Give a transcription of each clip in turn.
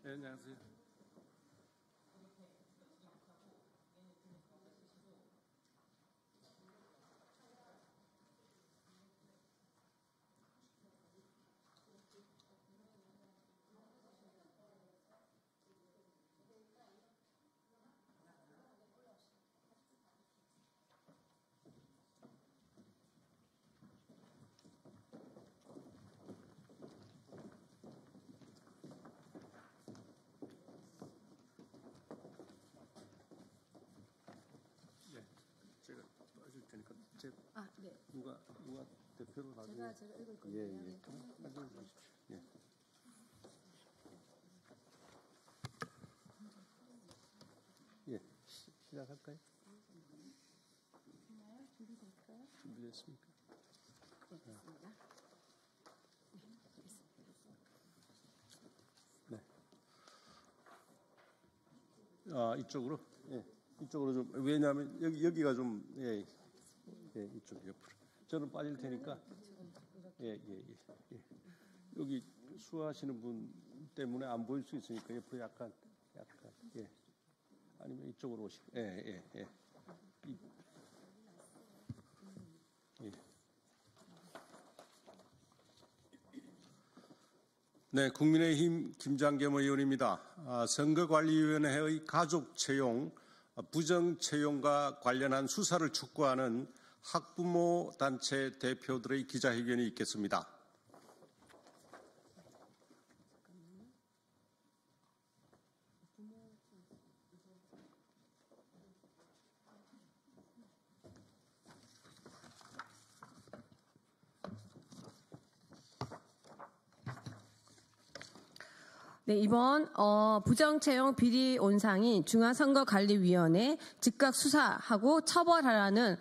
네, 안녕하세요. 제가 빠질 테니까 네. 누가 대표로 나중에 제가 읽을 건데요. 예. 예. 시작할까요? 준비될까요? 준비됐습니까? 됐습니다. 네. 이쪽으로? 예. 이쪽으로 좀, 왜냐하면 여기가 좀, 이쪽 옆으로. 저는 빠질 테니까. 예. 여기 수화하시는 분 때문에 안 보일 수 있으니까 옆으로 약간, 예. 아니면 이쪽으로 오시고, 예. 네, 국민의힘 김장겸 의원입니다. 선거관리위원회의 가족 채용, 부정 채용과 관련한 수사를 촉구하는 학부모 단체 대표들의 기자회견이 있겠습니다. 네, 이번 부정채용 비리 온상인 중앙선거관리위원회 즉각 수사하고 처벌하라는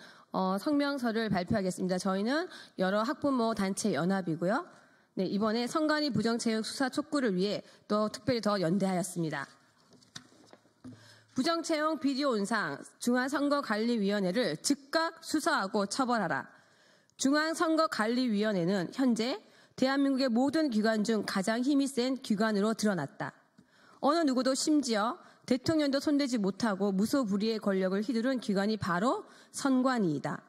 성명서를 발표하겠습니다. 저희는 여러 학부모 단체 연합이고요. 네, 이번에 선관위 부정채용 수사 촉구를 위해 또 특별히 더 연대하였습니다. 부정채용 비리 온상 중앙선거관리위원회를 즉각 수사하고 처벌하라. 중앙선거관리위원회는 현재 대한민국의 모든 기관 중 가장 힘이 센 기관으로 드러났다. 어느 누구도 심지어 대통령도 손대지 못하고 무소불위의 권력을 휘두른 기관이 바로 선관위이다.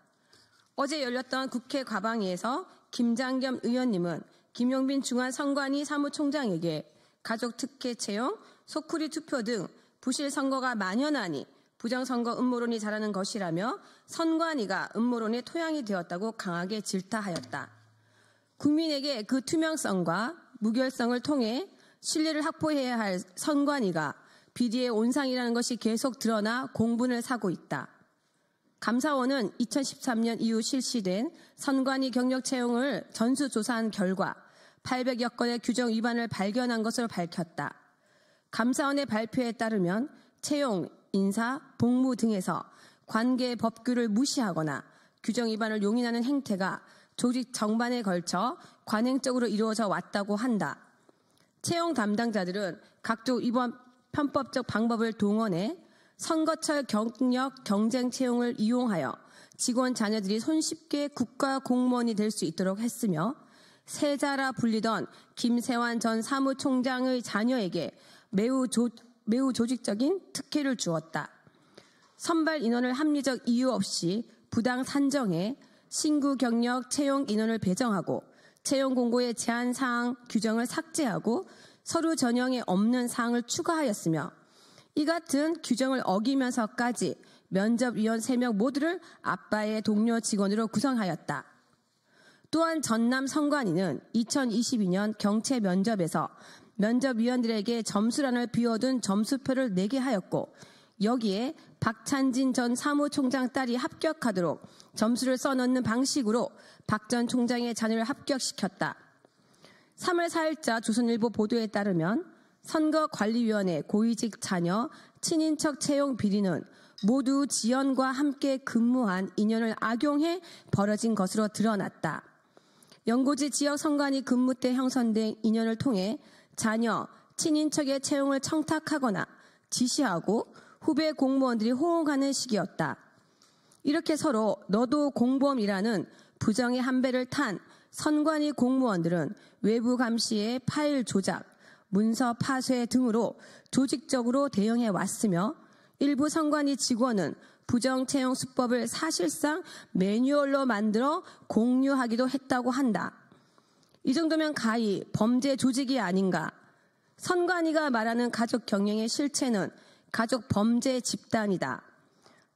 어제 열렸던 국회 과방위에서 김장겸 의원님은 김용빈 중앙선관위 사무총장에게 가족 특혜 채용, 소쿠리 투표 등 부실 선거가 만연하니 부정선거 음모론이 자라는 것이라며 선관위가 음모론의 토양이 되었다고 강하게 질타하였다. 국민에게 그 투명성과 무결성을 통해 신뢰를 확보해야 할 선관위가 비리의 온상이라는 것이 계속 드러나 공분을 사고 있다. 감사원은 2013년 이후 실시된 선관위 경력 채용을 전수조사한 결과 800여 건의 규정 위반을 발견한 것으로 밝혔다. 감사원의 발표에 따르면 채용, 인사, 복무 등에서 관계 법규를 무시하거나 규정 위반을 용인하는 행태가 조직 정반에 걸쳐 관행적으로 이루어져 왔다고 한다. 채용 담당자들은 각종 위반 편법적 방법을 동원해 선거철 경력 경쟁 채용을 이용하여 직원 자녀들이 손쉽게 국가 공무원이 될 수 있도록 했으며 세자라 불리던 김세환 전 사무총장의 자녀에게 매우 조직적인 특혜를 주었다. 선발 인원을 합리적 이유 없이 부당 산정해 신규 경력 채용 인원을 배정하고 채용 공고의 제한 사항 규정을 삭제하고 서류 전형에 없는 사항을 추가하였으며 이 같은 규정을 어기면서까지 면접위원 3명 모두를 아빠의 동료 직원으로 구성하였다. 또한 전남 선관위는 2022년 경채 면접에서 면접위원들에게 점수란을 비워둔 점수표를 내게 하였고 여기에 박찬진 전 사무총장 딸이 합격하도록 점수를 써넣는 방식으로 박 전 총장의 자녀를 합격시켰다. 3월 4일자 조선일보 보도에 따르면 선거관리위원회 고위직 자녀 친인척 채용 비리는 모두 지연과 함께 근무한 인연을 악용해 벌어진 것으로 드러났다. 연고지 지역 선관위 근무 때 형성된 인연을 통해 자녀, 친인척의 채용을 청탁하거나 지시하고 후배 공무원들이 호응하는 시기였다. 이렇게 서로 너도 공범이라는 부정의 한 배를 탄 선관위 공무원들은 외부 감시에 파일 조작, 문서 파쇄 등으로 조직적으로 대응해 왔으며 일부 선관위 직원은 부정채용 수법을 사실상 매뉴얼로 만들어 공유하기도 했다고 한다. 이 정도면 가히 범죄 조직이 아닌가. 선관위가 말하는 가족 경영의 실체는 가족 범죄 집단이다.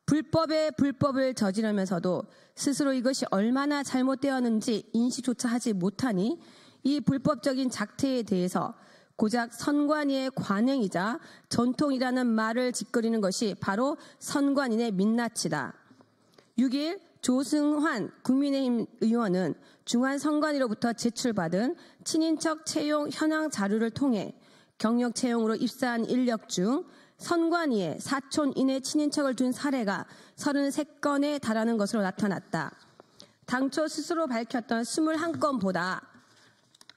불법에 불법을 저지르면서도 스스로 이것이 얼마나 잘못되었는지 인식조차 하지 못하니 이 불법적인 작태에 대해서 고작 선관위의 관행이자 전통이라는 말을 짓거리는 것이 바로 선관위의 민낯이다. 6일 조승환 국민의힘 의원은 중앙선관위로부터 제출받은 친인척 채용 현황 자료를 통해 경력 채용으로 입사한 인력 중 선관위에 사촌 이내 친인척을 둔 사례가 33건에 달하는 것으로 나타났다. 당초 스스로 밝혔던 21건보다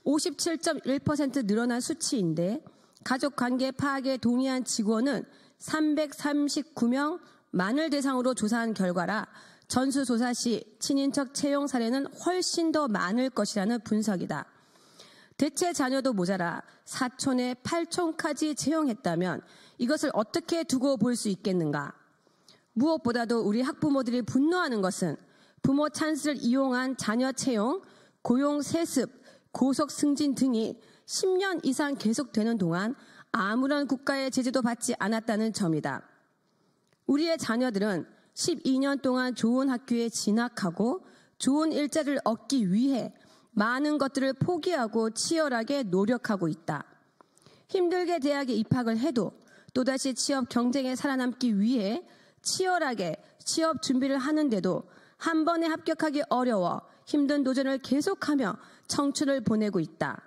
57.1% 늘어난 수치인데 가족관계 파악에 동의한 직원은 339명만을 대상으로 조사한 결과라 전수조사 시 친인척 채용 사례는 훨씬 더 많을 것이라는 분석이다. 대체 자녀도 모자라 사촌의 8촌까지 채용했다면 이것을 어떻게 두고 볼 수 있겠는가? 무엇보다도 우리 학부모들이 분노하는 것은 부모 찬스를 이용한 자녀 채용, 고용 세습, 고속 승진 등이 10년 이상 계속되는 동안 아무런 국가의 제재도 받지 않았다는 점이다. 우리의 자녀들은 12년 동안 좋은 학교에 진학하고 좋은 일자리를 얻기 위해 많은 것들을 포기하고 치열하게 노력하고 있다. 힘들게 대학에 입학을 해도 또다시 취업 경쟁에 살아남기 위해 치열하게 취업 준비를 하는데도 한 번에 합격하기 어려워 힘든 도전을 계속하며 청춘을 보내고 있다.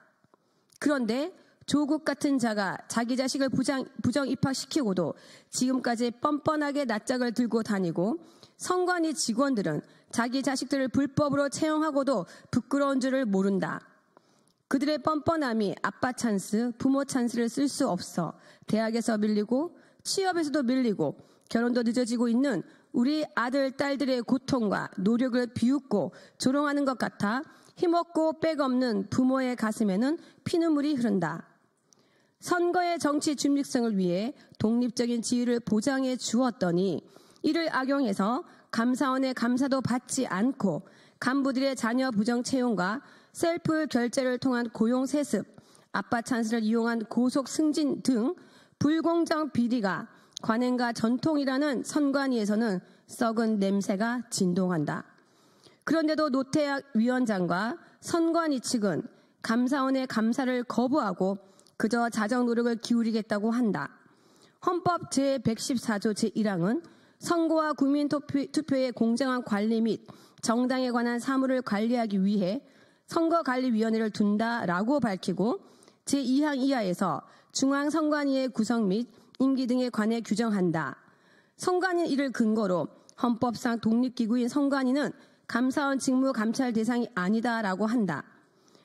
그런데 조국 같은 자가 자기 자식을 부정 입학시키고도 지금까지 뻔뻔하게 낯짝을 들고 다니고 선관위 직원들은 자기 자식들을 불법으로 채용하고도 부끄러운 줄을 모른다. 그들의 뻔뻔함이 아빠 찬스, 부모 찬스를 쓸 수 없어 대학에서 밀리고 취업에서도 밀리고 결혼도 늦어지고 있는 우리 아들, 딸들의 고통과 노력을 비웃고 조롱하는 것 같아 힘없고 백없는 부모의 가슴에는 피눈물이 흐른다. 선거의 정치 중립성을 위해 독립적인 지위를 보장해 주었더니 이를 악용해서 감사원의 감사도 받지 않고 간부들의 자녀 부정 채용과 셀프 결제를 통한 고용 세습, 아빠 찬스를 이용한 고속 승진 등 불공정 비리가 관행과 전통이라는 선관위에서는 썩은 냄새가 진동한다. 그런데도 노태학 위원장과 선관위 측은 감사원의 감사를 거부하고 그저 자정 노력을 기울이겠다고 한다. 헌법 제114조 제1항은 선거와 국민투표의 공정한 관리 및 정당에 관한 사무를 관리하기 위해 선거관리위원회를 둔다라고 밝히고 제2항 이하에서 중앙선관위의 구성 및 임기 등에 관해 규정한다. 선관위는 이를 근거로 헌법상 독립기구인 선관위는 감사원 직무 감찰 대상이 아니다라고 한다.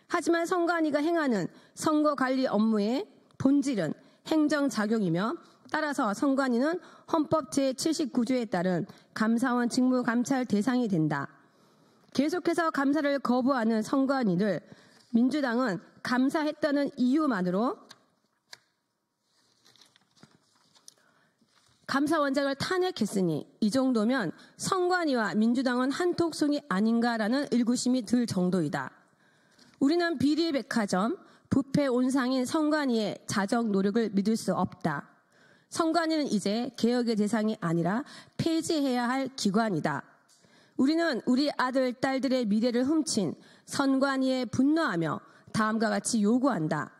하지만 선관위가 행하는 선거관리 업무의 본질은 행정작용이며 따라서 선관위는 헌법 제79조에 따른 감사원 직무 감찰 대상이 된다. 계속해서 감사를 거부하는 선관위를 민주당은 감사했다는 이유만으로 감사원장을 탄핵했으니 이 정도면 선관위와 민주당은 한톡송이 아닌가라는 의구심이 들 정도이다. 우리는 비리백화점, 부패 온상인 선관위의 자정 노력을 믿을 수 없다. 선관위는 이제 개혁의 대상이 아니라 폐지해야 할 기관이다. 우리는 우리 아들, 딸들의 미래를 훔친 선관위에 분노하며 다음과 같이 요구한다.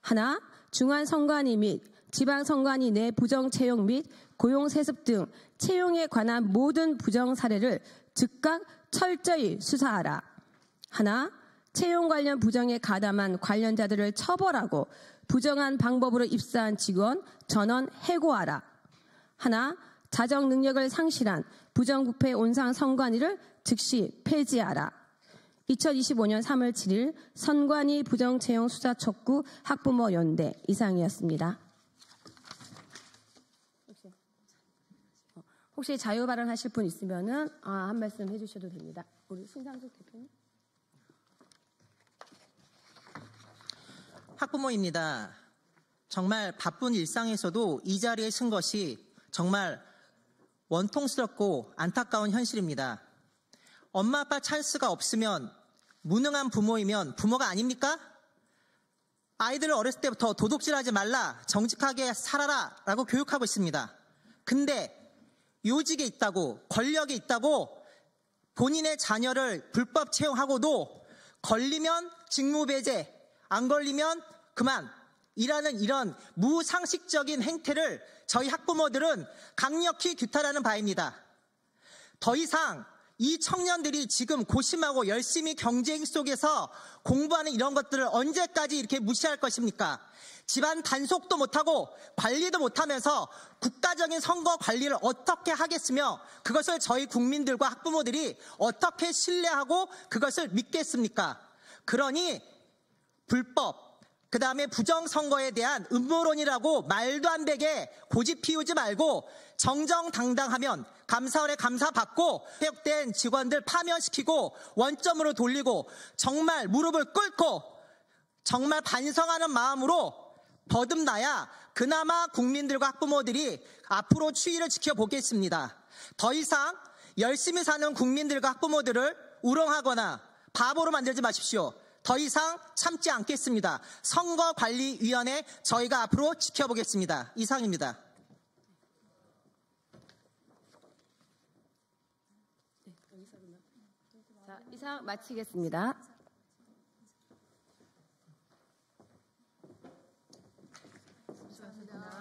하나, 중앙선관위 및 지방선관위 내 부정채용 및 고용세습 등 채용에 관한 모든 부정 사례를 즉각 철저히 수사하라. 하나, 채용 관련 부정에 가담한 관련자들을 처벌하고 부정한 방법으로 입사한 직원 전원 해고하라. 하나, 자정 능력을 상실한 부정부패 온상 선관위를 즉시 폐지하라. 2025년 3월 7일 선관위 부정채용 수사 촉구 학부모 연대 이상이었습니다. 혹시 자유 발언하실 분 있으면은 한 말씀 해주셔도 됩니다. 우리 신상숙 대표님. 학부모입니다. 정말 바쁜 일상에서도 이 자리에 쓴 것이 정말 원통스럽고 안타까운 현실입니다. 엄마 아빠 찬스가 없으면 무능한 부모이면 부모가 아닙니까? 아이들을 어렸을 때부터 도둑질하지 말라, 정직하게 살아라 라고 교육하고 있습니다. 근데 요직에 있다고, 권력에 있다고 본인의 자녀를 불법 채용하고도 걸리면 직무배제, 안 걸리면 그만 이라는 이런 무상식적인 행태를 저희 학부모들은 강력히 규탄하는 바입니다. 더 이상 이 청년들이 지금 고심하고 열심히 경쟁 속에서 공부하는 이런 것들을 언제까지 이렇게 무시할 것입니까? 집안 단속도 못하고 관리도 못하면서 국가적인 선거 관리를 어떻게 하겠으며 그것을 저희 국민들과 학부모들이 어떻게 신뢰하고 그것을 믿겠습니까? 그러니 불법, 그 다음에 부정선거에 대한 음모론이라고 말도 안 되게 고집 피우지 말고 정정당당하면 감사원에 감사받고 퇴역된 직원들 파면시키고 원점으로 돌리고 정말 무릎을 꿇고 정말 반성하는 마음으로 거듭나야 그나마 국민들과 학부모들이 앞으로 추이를 지켜보겠습니다. 더 이상 열심히 사는 국민들과 학부모들을 우롱하거나 바보로 만들지 마십시오. 더 이상 참지 않겠습니다. 선거관리위원회 저희가 앞으로 지켜보겠습니다. 이상입니다. 자, 이상 마치겠습니다. 수고하셨습니다.